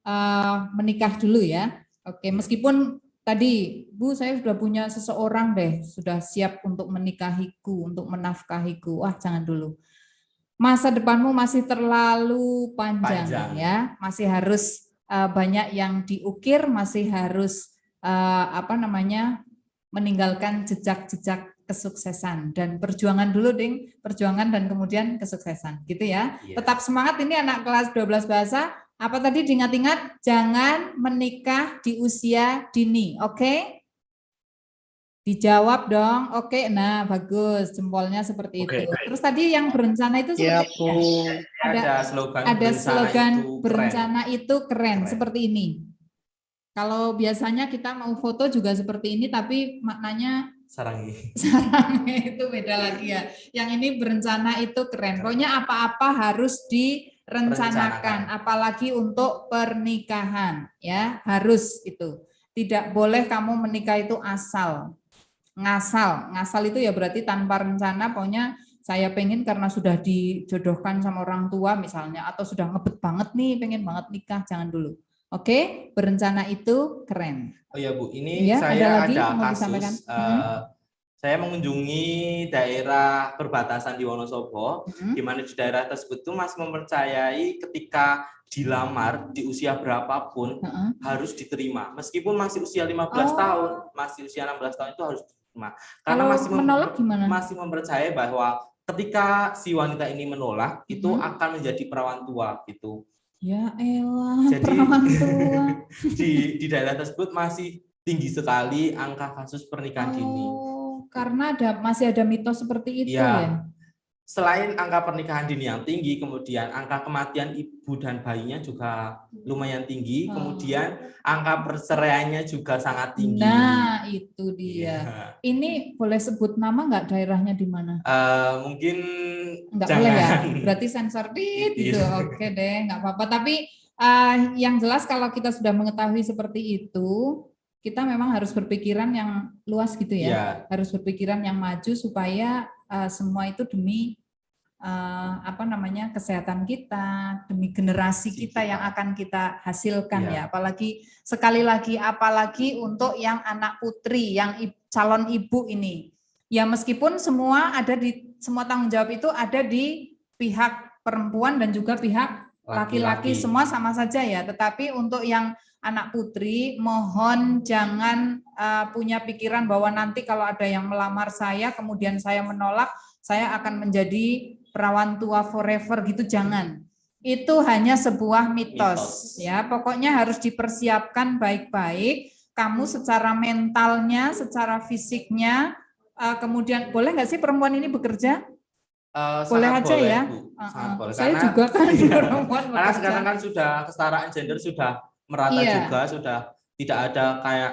menikah dulu ya. Oke, meskipun tadi Bu saya sudah punya seseorang deh, sudah siap untuk menikahiku, untuk menafkahiku. Wah, jangan dulu. Masa depanmu masih terlalu panjang. Ya, masih harus banyak yang diukir, masih harus meninggalkan jejak-jejak kesuksesan dan perjuangan dulu ding, perjuangan dan kemudian kesuksesan gitu ya. Tetap semangat ini anak kelas 12 bahasa. Apa tadi diingat-ingat? Jangan menikah di usia dini, oke? Dijawab dong, oke. Nah, bagus, jempolnya seperti itu. Terus tadi yang berencana itu seperti ada slogan berencana itu keren, seperti ini. Kalau biasanya kita mau foto juga seperti ini, tapi maknanya sarangi itu beda lagi ya. Yang ini berencana itu keren. Pokoknya apa-apa harus direncanakan, apalagi untuk pernikahan ya, harus itu. Tidak boleh kamu menikah itu asal. Ngasal itu ya berarti tanpa rencana, pokoknya saya pengen karena sudah dijodohkan sama orang tua misalnya, atau sudah ngebet banget nih, pengen banget nikah, jangan dulu. Oke, berencana itu keren. Oh ya Bu, ini ya, saya ada kasus, saya mengunjungi daerah perbatasan di Wonosobo, di mana di daerah tersebut itu masih mempercayai ketika dilamar di usia berapapun harus diterima, meskipun masih usia 15 tahun, masih usia 16 tahun itu harus diterima. Karena masih mempercayai bahwa ketika si wanita ini menolak, itu akan menjadi perawan tua gitu. Ya elah, jadi perawan tua. di daerah tersebut masih tinggi sekali angka kasus pernikahan dini. Karena masih ada mitos seperti itu ya. Selain angka pernikahan dini yang tinggi, kemudian angka kematian ibu dan bayinya juga lumayan tinggi, kemudian angka perceraiannya juga sangat tinggi. Nah, itu dia. Ini boleh sebut nama nggak daerahnya di mana? Mungkin nggak boleh ya. Berarti sensor gitu. Oke deh, nggak apa-apa. Tapi yang jelas kalau kita sudah mengetahui seperti itu, kita memang harus berpikiran yang luas gitu ya. Harus berpikiran yang maju supaya semua itu demi kesehatan kita, demi generasi kita yang akan kita hasilkan ya. Apalagi sekali lagi apalagi untuk yang anak putri, yang calon ibu ini. Ya meskipun semua tanggung jawab itu ada di pihak perempuan dan juga pihak laki-laki, semua sama saja ya. Tetapi untuk yang anak putri, mohon jangan punya pikiran bahwa nanti kalau ada yang melamar saya, kemudian saya menolak, saya akan menjadi perawan tua forever gitu, jangan. Itu hanya sebuah mitos. Ya, pokoknya harus dipersiapkan baik-baik. Kamu secara mentalnya, secara fisiknya, kemudian boleh nggak sih perempuan ini bekerja? Boleh aja boleh, ya. Bu. Sangat boleh. Saya juga kan perempuan Karena bekerja. sekarang kan sudah kesetaraan gender sudah merata juga, sudah tidak ada kayak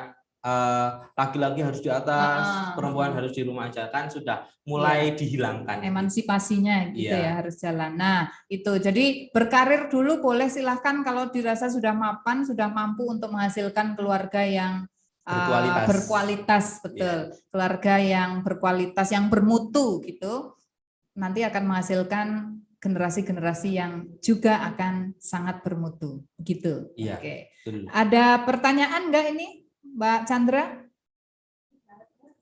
laki-laki harus di atas, perempuan harus di rumah aja, kan sudah mulai dihilangkan. Emansipasinya gitu ya harus jalan. Nah itu, jadi berkarir dulu boleh, silahkan kalau dirasa sudah mapan, sudah mampu untuk menghasilkan keluarga yang berkualitas, betul. Keluarga yang berkualitas, yang bermutu gitu, nanti akan menghasilkan generasi-generasi yang juga akan sangat bermutu, gitu. Iya. Oke. Betul. Ada pertanyaan enggak ini, Mbak Chandra?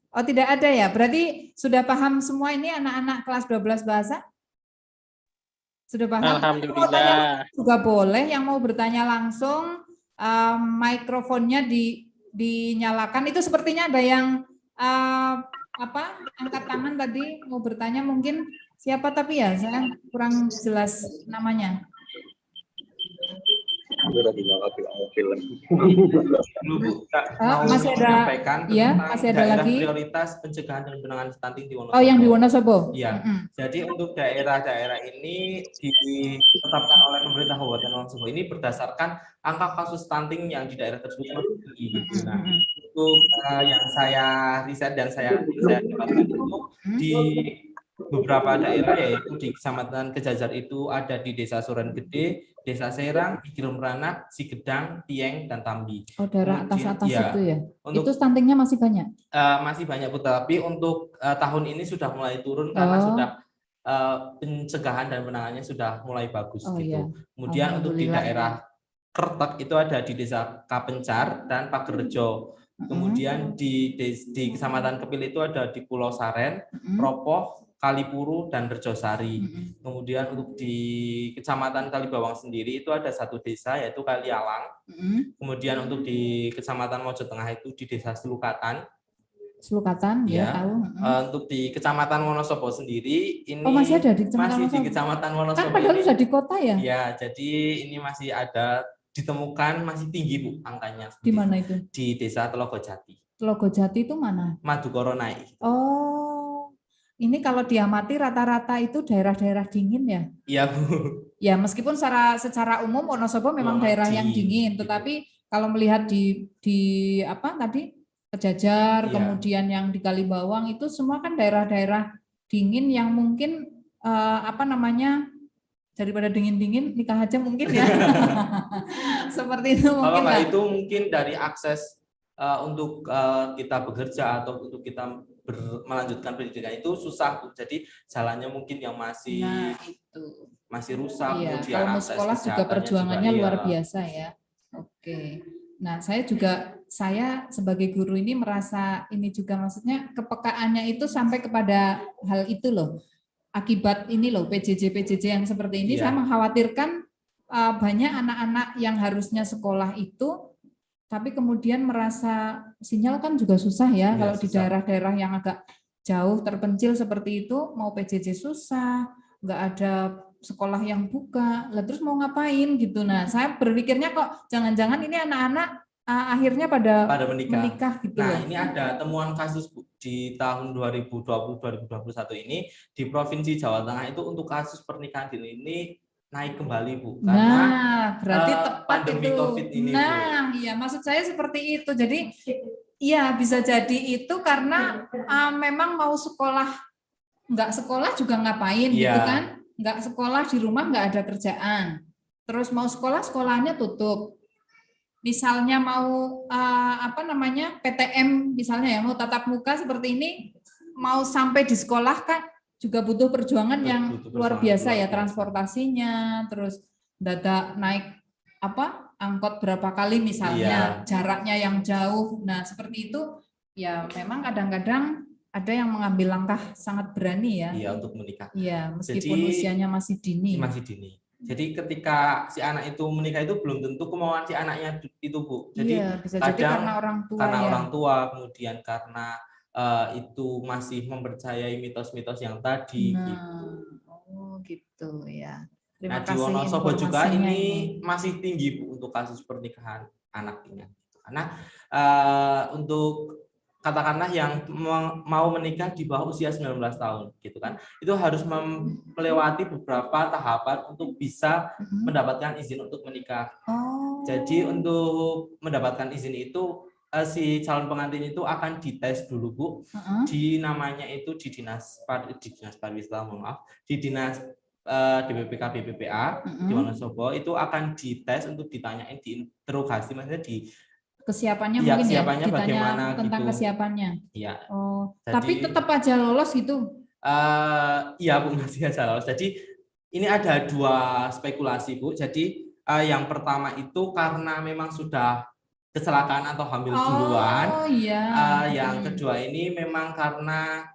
Oh, tidak ada ya. Berarti sudah paham semua ini anak-anak kelas 12 bahasa? Sudah paham? Alhamdulillah. Juga boleh yang mau bertanya langsung, mikrofonnya dinyalakan. Itu sepertinya ada yang angkat tangan tadi mau bertanya, mungkin siapa, tapi ya saya kurang jelas namanya. Masih ada, ya, masih ada lagi prioritas pencegahan dan penanganan stunting di Wonosobo. Oh, yang di Wonosobo. Iya. Jadi untuk daerah-daerah ini ditetapkan oleh pemerintah Kabupaten Wonosobo ini berdasarkan angka kasus stunting yang di daerah tersebut masih tinggi. Nah, itu yang saya riset dan saya dapatkan itu di beberapa daerah, yaitu di Kecamatan Kejajar itu ada di Desa Suren Gede, Desa Serang, Igrum Ranak, Sigedang, Tieng, dan Tambi. Oh, daerah atas-atas itu ya? Untuk, itu stuntingnya masih banyak? Masih banyak, Bu. Tapi untuk tahun ini sudah mulai turun karena sudah pencegahan dan penanganannya sudah mulai bagus. Gitu. Iya. Kemudian untuk di daerah Kertek itu ada di Desa Kapencar dan Pagerjo. Kemudian di Kecamatan Kepil itu ada di Pulau Saren, Ropoh, Kalipuru, dan Rejosari. Kemudian untuk di Kecamatan Kalibawang sendiri itu ada satu desa yaitu Kalialang. Kemudian untuk di Kecamatan Mojo Tengah itu di Desa Selukatan. Selukatan, ya, tahu. Untuk di Kecamatan Wonosobo sendiri ini masih ada di Kecamatan Wonosobo. Di Kecamatan Wonosobo. Kan padahal sudah di kota ya? Ya, jadi ini masih ada ditemukan masih tinggi, Bu, angkanya. Di mana itu? Di Desa Telogojati. Telogojati itu mana? Madukoronai. Oh. Ini kalau diamati rata-rata itu daerah-daerah dingin ya? Iya, Bu. Ya, meskipun secara umum Wonosobo memang daerah yang dingin, tetapi kalau melihat di apa tadi Kejajar, kemudian yang di Kalibawang itu semua kan daerah-daerah dingin yang mungkin daripada dingin-dingin nikah aja mungkin ya. Seperti itu mungkin. Kalau itu mungkin dari akses untuk kita bekerja atau untuk kita melanjutkan pendidikan itu susah, Bu. Jadi jalannya mungkin yang masih masih rusak. Iya, kemudian kalau mau sekolah juga perjuangannya juga, luar biasa ya. Oke. Nah, saya sebagai guru ini merasa ini juga, maksudnya kepekaannya itu sampai kepada hal itu loh. Akibat ini loh PJJ yang seperti ini, saya mengkhawatirkan banyak anak-anak yang harusnya sekolah itu tapi kemudian merasa sinyal kan juga susah ya, kalau di daerah-daerah yang agak jauh terpencil seperti itu mau PJJ susah, nggak ada sekolah yang buka, lah terus mau ngapain gitu. Nah, saya berpikirnya kok jangan-jangan ini anak-anak akhirnya pada menikah gitu. Nah, ini ada temuan kasus, Bu, di tahun 2020-2021 ini di Provinsi Jawa Tengah itu untuk kasus pernikahan dini ini naik kembali, Bu. Karena berarti tepat pandemi itu. COVID ini, nah, Bu. Iya, maksud saya seperti itu. Jadi, iya bisa jadi itu karena memang mau sekolah, nggak sekolah juga ngapain gitu kan? Nggak sekolah di rumah nggak ada kerjaan. Terus mau sekolahnya tutup. Misalnya mau PTM misalnya ya, mau tatap muka seperti ini, mau sampai di sekolah kan juga butuh perjuangan yang luar biasa ya, transportasinya, terus dadak naik angkot berapa kali misalnya, jaraknya yang jauh. Nah, seperti itu ya memang kadang-kadang ada yang mengambil langkah sangat berani ya. Iya, untuk menikah. Iya, meskipun usianya masih dini. Masih dini. Jadi ketika si anak itu menikah itu belum tentu kemauan si anaknya itu, Bu. Jadi bisa jadi kadang karena orang tua karena ya. orang tua, kemudian karena itu masih mempercayai mitos-mitos yang tadi. Gitu. Oh gitu ya. Nah, Terima di kasih Wonosobo juga informasinya ini masih tinggi, Bu, untuk kasus pernikahan anak ini. Karena untuk katakanlah yang mau menikah di bawah usia 19 tahun gitu kan, itu harus melewati beberapa tahapan untuk bisa mendapatkan izin untuk menikah. Jadi untuk mendapatkan izin itu si calon pengantin itu akan dites dulu, Bu, di namanya itu di dinas pariwisata, di dinas DPPK BPPA di Wonosobo itu akan dites untuk ditanyain, diinterogasi, maksudnya di kesiapannya ya, mungkin kesiapannya ditanya bagaimana tentang gitu. Kesiapannya. Iya. Jadi, tapi tetap aja lolos gitu. Iya, Bu, masih aja lolos. Jadi ini ada dua spekulasi, Bu. Jadi yang pertama itu karena memang sudah kecelakaan atau hamil duluan. Yang kedua ini memang karena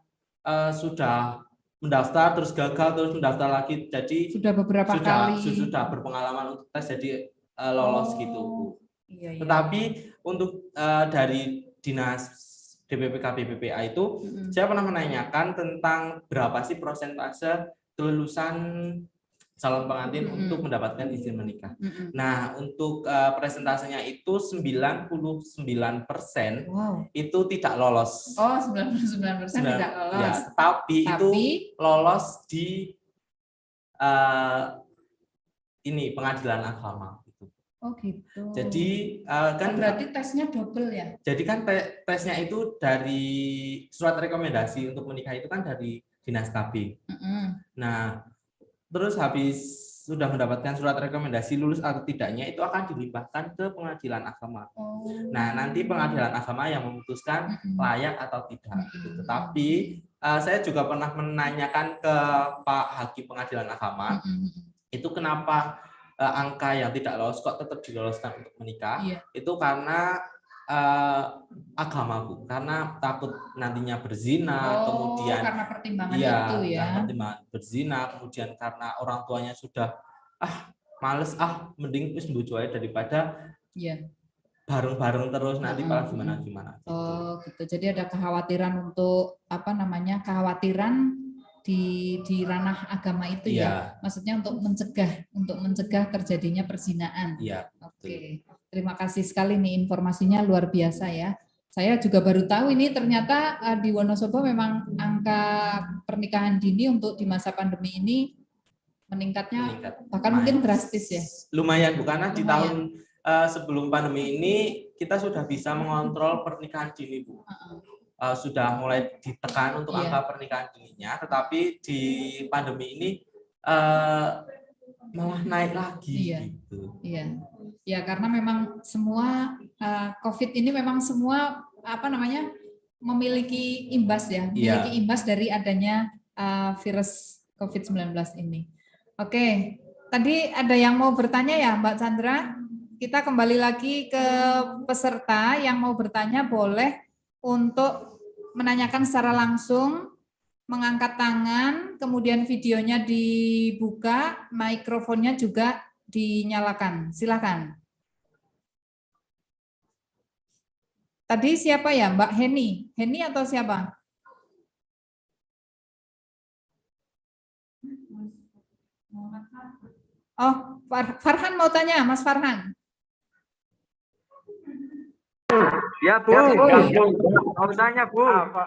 sudah mendaftar terus gagal terus mendaftar lagi. Jadi sudah beberapa kali sudah berpengalaman untuk tes, jadi lolos gitu, Bu. Iya. Tetapi untuk dari dinas DPPK BPPA itu saya pernah menanyakan tentang berapa sih persentase kelulusan calon pengantin untuk mendapatkan izin menikah. Nah, untuk presentasenya itu 99% itu tidak lolos. 99% tidak lolos. Ya, tapi itu lolos di ini pengadilan agama. Oh gitu. Jadi kan berarti tesnya double ya? Jadi kan tesnya itu dari surat rekomendasi untuk menikah itu kan dari Dinas KB. Nah, terus habis sudah mendapatkan surat rekomendasi lulus atau tidaknya itu akan dilimpahkan ke pengadilan agama. Nah, nanti pengadilan agama yang memutuskan layak atau tidak. Tetapi saya juga pernah menanyakan ke Pak Hakim Pengadilan Agama, itu kenapa angka yang tidak lolos kok tetap diloloskan untuk menikah. Itu karena agama, Bu, karena takut nantinya berzina, kemudian karena pertimbangan itu ya. Karena pertimbangan berzina, kemudian karena orang tuanya sudah males mending wis mbojo ae daripada bareng-bareng terus nanti malah gimana gitu. Gitu. Jadi ada kekhawatiran untuk kekhawatiran di ranah agama itu ya. Maksudnya untuk mencegah terjadinya perzinaan. Oke. Terima kasih sekali nih, informasinya luar biasa ya. Saya juga baru tahu ini ternyata di Wonosobo memang angka pernikahan dini untuk di masa pandemi ini meningkatnya bahkan mungkin drastis ya. Lumayan, Bu, karena di tahun sebelum pandemi ini kita sudah bisa mengontrol pernikahan dini, Bu. Sudah mulai ditekan untuk angka pernikahan dininya, tetapi di pandemi ini malah naik lagi. Gitu. Ya, karena memang semua COVID ini memang semua memiliki imbas ya, memiliki imbas dari adanya virus COVID-19 ini. Oke, tadi ada yang mau bertanya ya, Mbak Chandra? Kita kembali lagi ke peserta yang mau bertanya, boleh untuk menanyakan secara langsung, mengangkat tangan, kemudian videonya dibuka, mikrofonnya juga dinyalakan. Silakan. Tadi siapa ya, Mbak Heni? Heni atau siapa? Oh, Farhan mau tanya, Mas Farhan. Ya, Bu. Mau tanya, Bu. Apa?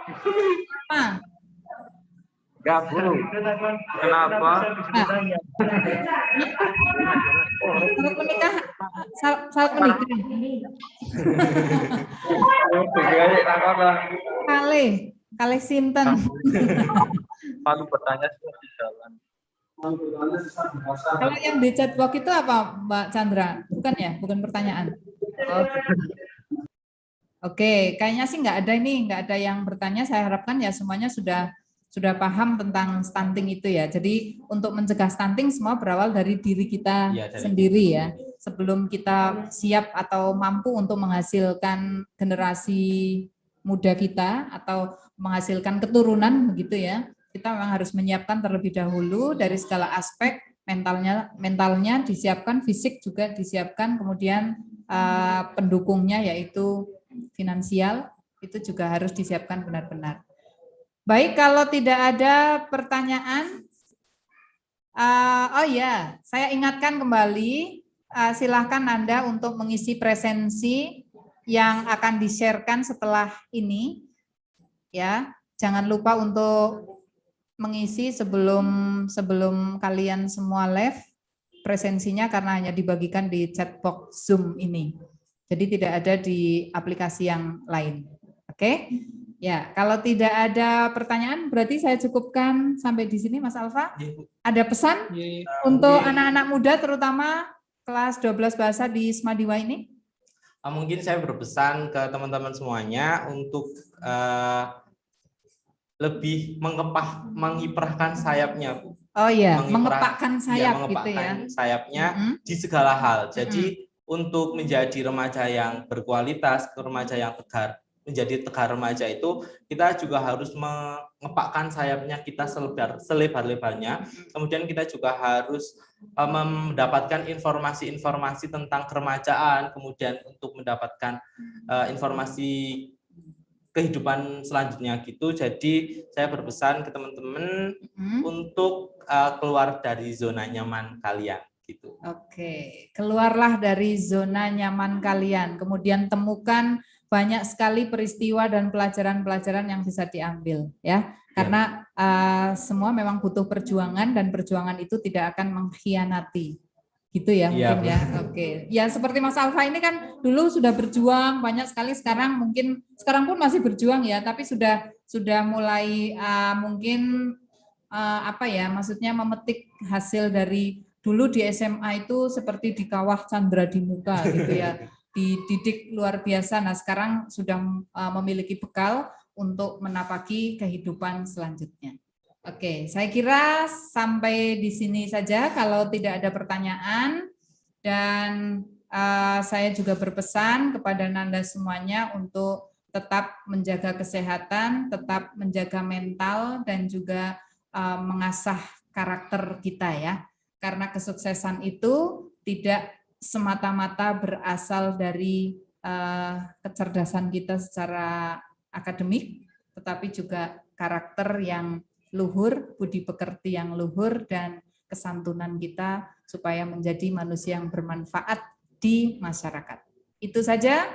Enggak, Bu. Kenapa? Saat menikah. Kale sinten. Kalau bertanya di jalan. Kalau yang di chatbox itu apa, Mbak Chandra? Bukan ya? Bukan pertanyaan. Oke, kayaknya sih nggak ada yang bertanya. Saya harapkan ya semuanya sudah paham tentang stunting itu ya. Jadi untuk mencegah stunting semua berawal dari diri kita sendiri ya. Sebelum kita siap atau mampu untuk menghasilkan generasi muda kita atau menghasilkan keturunan begitu ya, kita memang harus menyiapkan terlebih dahulu dari segala aspek mentalnya disiapkan, fisik juga disiapkan, kemudian pendukungnya yaitu finansial itu juga harus disiapkan benar-benar. Baik, kalau tidak ada pertanyaan, oh ya, saya ingatkan kembali, silahkan Anda untuk mengisi presensi yang akan di-share-kan setelah ini, ya. Jangan lupa untuk mengisi sebelum kalian semua live presensinya karena hanya dibagikan di chat box Zoom ini. Jadi tidak ada di aplikasi yang lain. Oke? Ya, kalau tidak ada pertanyaan berarti saya cukupkan sampai di sini Mas Alfa. Ada pesan untuk anak-anak muda terutama kelas 12 bahasa di Smadiwa ini? Mungkin saya berpesan ke teman-teman semuanya untuk lebih mengiprahkan sayapnya. Oh iya, mengepakkan sayap gitu ya. Sayapnya di segala hal. Jadi untuk menjadi remaja yang berkualitas, remaja yang tegar, menjadi tegar remaja itu kita juga harus mengepakkan sayapnya kita selebar-lebarnya. Kemudian kita juga harus mendapatkan informasi-informasi tentang keremajaan, kemudian untuk mendapatkan informasi kehidupan selanjutnya gitu. Jadi saya berpesan ke teman-teman untuk keluar dari zona nyaman kalian gitu. Oke, keluarlah dari zona nyaman kalian. Kemudian temukan banyak sekali peristiwa dan pelajaran-pelajaran yang bisa diambil ya. Karena semua memang butuh perjuangan dan perjuangan itu tidak akan mengkhianati. Gitu ya mungkin ya. Oke. Ya seperti Mas Alfa ini kan dulu sudah berjuang banyak sekali, sekarang pun masih berjuang ya, tapi sudah mulai mungkin maksudnya memetik hasil dari dulu di SMA itu seperti di kawah Candra di muka gitu ya. Dididik luar biasa. Nah, sekarang sudah memiliki bekal untuk menapaki kehidupan selanjutnya. Oke, saya kira sampai di sini saja kalau tidak ada pertanyaan, dan saya juga berpesan kepada Nanda semuanya untuk tetap menjaga kesehatan, tetap menjaga mental, dan juga mengasah karakter kita ya. Karena kesuksesan itu tidak semata-mata berasal dari kecerdasan kita secara akademik, tetapi juga karakter yang luhur, budi pekerti yang luhur, dan kesantunan kita supaya menjadi manusia yang bermanfaat di masyarakat. Itu saja,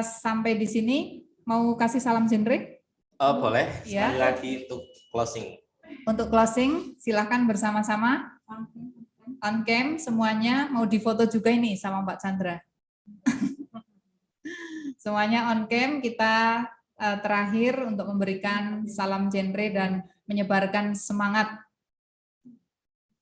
sampai di sini. Mau kasih salam genre? Boleh, ya. sekali lagi untuk closing. Untuk closing, silakan bersama-sama. On cam semuanya, mau difoto juga ini sama Mbak Chandra. Semuanya on cam, kita terakhir untuk memberikan salam genre dan menyebarkan semangat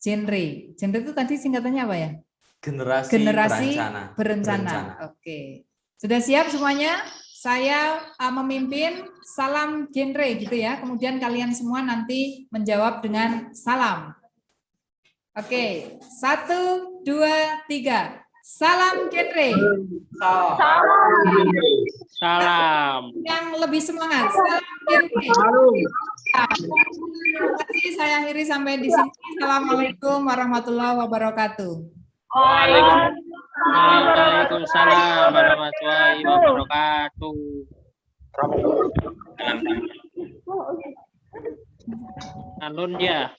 genre. Genre itu tadi singkatannya apa ya? Generasi berencana. Oke. Sudah siap semuanya? Saya memimpin salam genre gitu ya. Kemudian kalian semua nanti menjawab dengan salam. Oke. 1, 2, 3. Salam genre. Salam. Yang lebih semangat. Salam genre. Terima kasih, saya akhiri sampai di sini. Assalamualaikum warahmatullahi wabarakatuh. Waalaikumsalam warahmatullahi wabarakatuh. Alun ya.